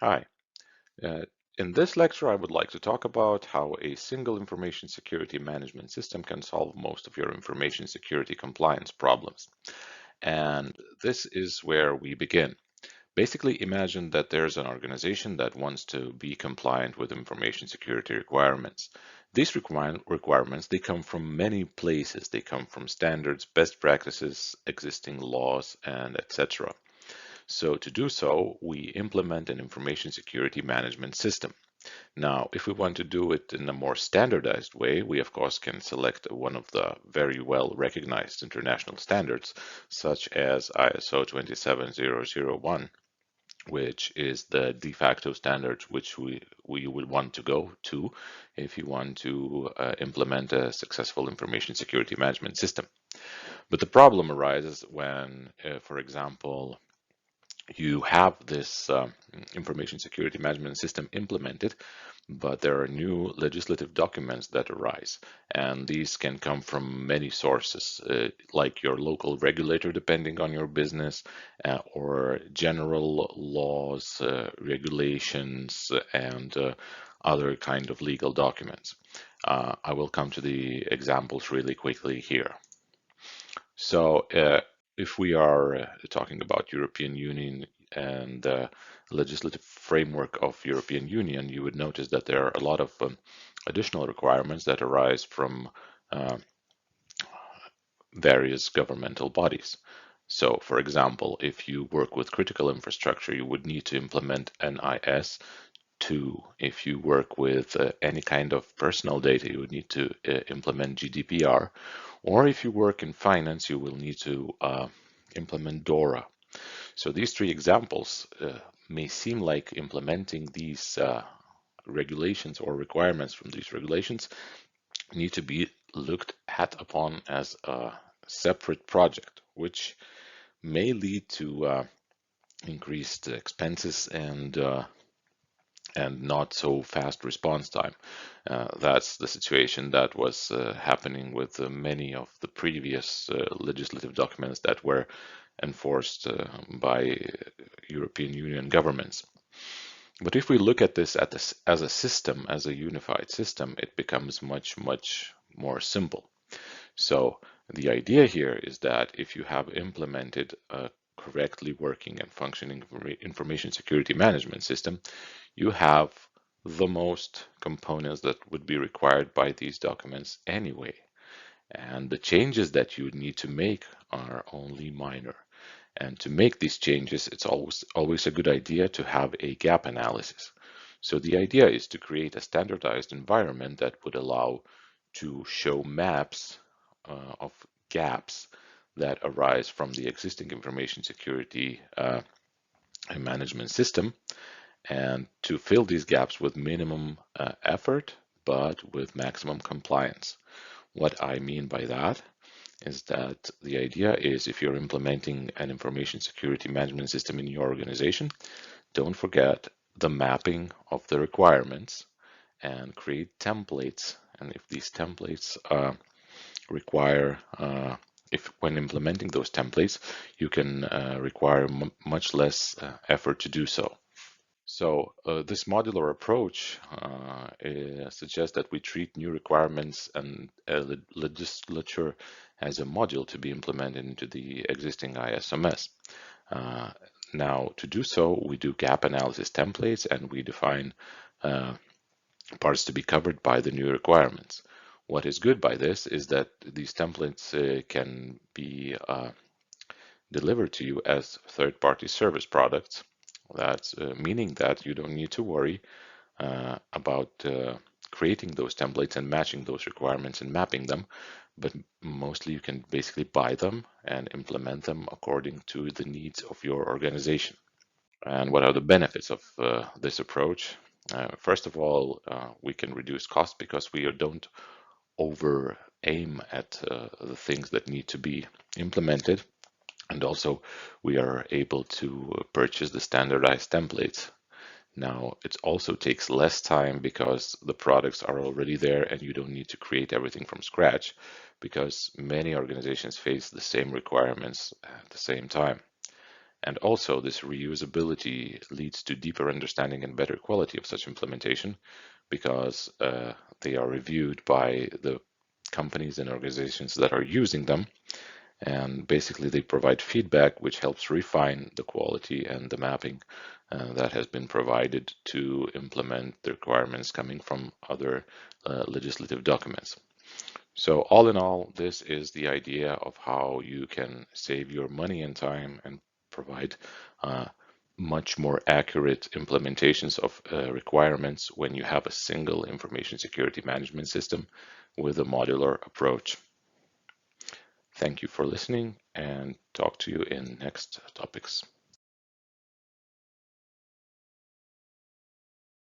Hi. Uh, in this lecture, I would like to talk about how a single information security management system can solve most of your information security compliance problems. And this is where we begin. Basically, imagine that there's an organization that wants to be compliant with information security requirements. These requirements, they come from many places. They come from standards, best practices, existing laws, and etc. So to do so, we implement an information security management system. Now, if we want to do it in a more standardized way, we of course can select one of the very well recognized international standards, such as ISO 27001, which is the de facto standard which we would want to go to if you want to implement a successful information security management system. But the problem arises when, for example, you have this information security management system implemented, but there are new legislative documents that arise, and these can come from many sources, like your local regulator, depending on your business, or general laws, regulations, and other kind of legal documents. I will come to the examples really quickly here. So, if we are talking about European Union and the legislative framework of European Union, you would notice that there are a lot of additional requirements that arise from uh, various governmental bodies. So, for example, if you work with critical infrastructure, you would need to implement NIS. Two, if you work with any kind of personal data, you would need to implement GDPR. Or if you work in finance, you will need to implement DORA. So these three examples may seem like implementing these regulations or requirements from these regulations need to be looked at upon as a separate project, which may lead to increased expenses and not so fast response time. That's the situation that was happening with many of the previous legislative documents that were enforced by European Union governments. But if we look at this as a system, as a unified system, it becomes much, much more simple. So the idea here is that if you have implemented a correctly working and functioning information security management system, you have the most components that would be required by these documents anyway. And the changes that you need to make are only minor. And to make these changes, it's always a good idea to have a gap analysis. So the idea is to create a standardized environment that would allow to show maps of gaps that arise from the existing information security management system, and to fill these gaps with minimum effort, but with maximum compliance. What I mean by that is that the idea is if you're implementing an information security management system in your organization, don't forget the mapping of the requirements and create templates. And if these templates require, if when implementing those templates, you can require much less effort to do so. So this modular approach suggests that we treat new requirements and legislature as a module to be implemented into the existing ISMS. Uh, Now, to do so, we do gap analysis templates and we define parts to be covered by the new requirements. What is good by this is that these templates can be delivered to you as third-party service products. That's meaning that you don't need to worry about creating those templates and matching those requirements and mapping them, but mostly you can basically buy them and implement them according to the needs of your organization. And what are the benefits of this approach? First of all, we can reduce cost because we don't over aim at the things that need to be implemented. And also, we are able to purchase the standardized templates. Now, it also takes less time because the products are already there and you don't need to create everything from scratch because many organizations face the same requirements at the same time. And also, this reusability leads to deeper understanding and better quality of such implementation because they are reviewed by the companies and organizations that are using them. And basically, they provide feedback which helps refine the quality and the mapping that has been provided to implement the requirements coming from other legislative documents. So all in all, this is the idea of how you can save your money and time and provide much more accurate implementations of requirements when you have a single information security management system with a modular approach. Thank you for listening and talk to you in next topics.